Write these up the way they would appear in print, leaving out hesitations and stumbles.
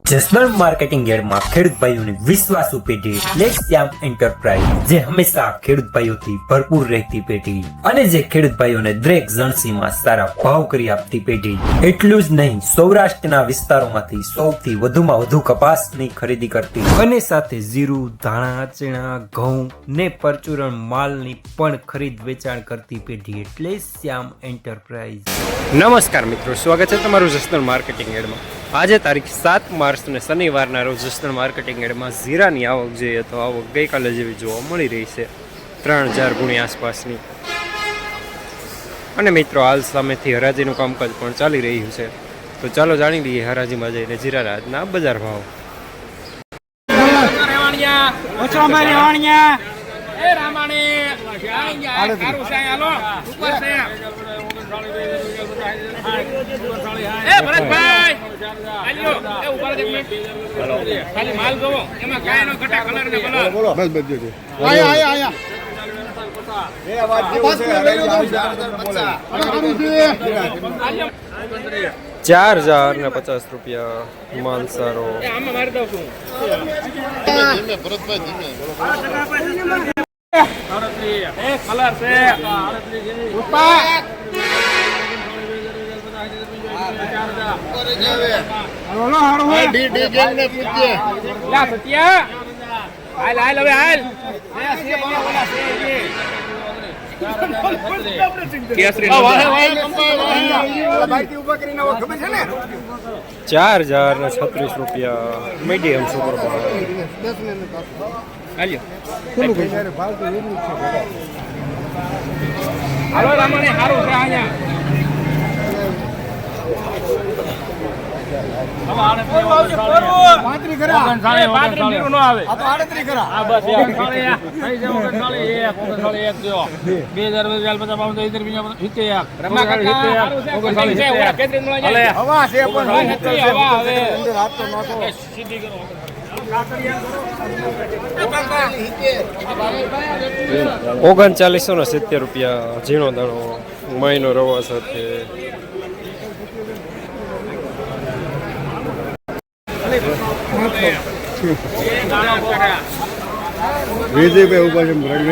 Jasdan marketing યાર્ડમાં ખેડૂત ભાઈઓની વિશ્વાસુ પેઢી એટલે શ્યામ એન્ટરપ્રાઇઝ, જે હંમેશા ખેડૂત ભાઈઓથી ભરપૂર રહેતી પેઢી અને જે ખેડૂત ભાઈઓને દરેક જણસીમાં સારા ભાવ કરી આપતી પેઢી. એટલું જ નહીં, સૌરાષ્ટ્રના વિસ્તારોમાંથી સૌથી વધુમાં વધુ કપાસની ખરીદી કરતી અને સાથે જીરું, ધાણા, ચણા, ઘઉં ને પરચુરણ માલની પણ ખરીદ વેચાણ કરતી પેઢી એટલે શ્યામ એન્ટરપ્રાઇઝ. નમસ્કાર મિત્રો, સ્વાગત છે તમારું જસદણ માર્કેટિંગ યાર્ડમાં. આજે તારીખ 7 માર્ચ ને શનિવારના રોજ જસદણ માર્કેટિંગ યાર્ડમાં જીરાની આવક જોઈએ તો આવક ગઈકાલે જેવી જોવા મળી રહી છે, 3000 ગુણી આસપાસની. અને મિત્રો, હાલ સામેથી હરાજીનું કામકાજ પણ ચાલી રહ્યું છે, તો ચાલો જાણી લઈએ હરાજીમાં જઈને જીરાના આજના બજાર ભાવ. ₹4050 માલ સારો. ₹4036 મીડિયમ સુપર ₹3970 ઝીણો દાણો મહિનો રવા સાથે. વિજયભાઈ ઉપર છે બ્રાન્ડ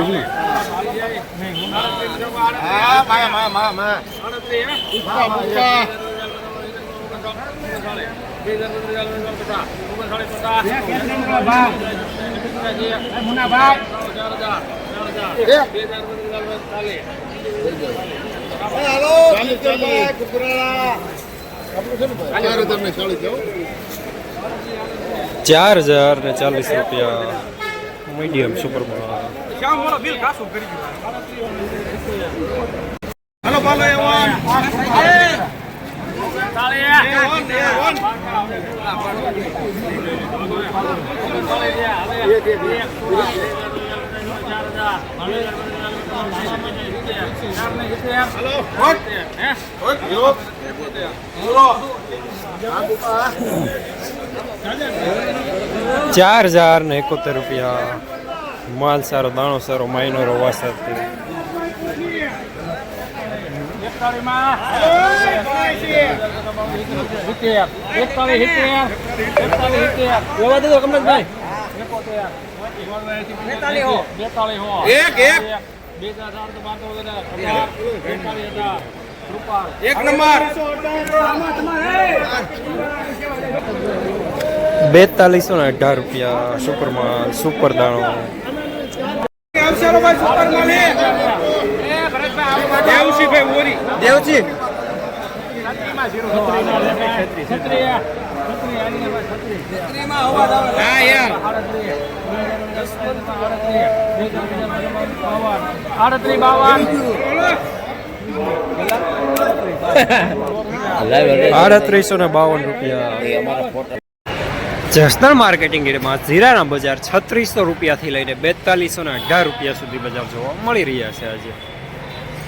₹4040 મીડિયમ સુપર. ₹4071 માલ સારો, દાણો સારો, મહિનો રવા સાથે. ₹4218 સુપર માલ, સુપર દાણો. દેવજી ₹3852. જસદણ માર્કેટિંગ યાર્ડમાં જીરાના બજાર ₹3600 થી લઈને ₹4218 સુધી બજાર જોવા મળી રહ્યા છે આજે.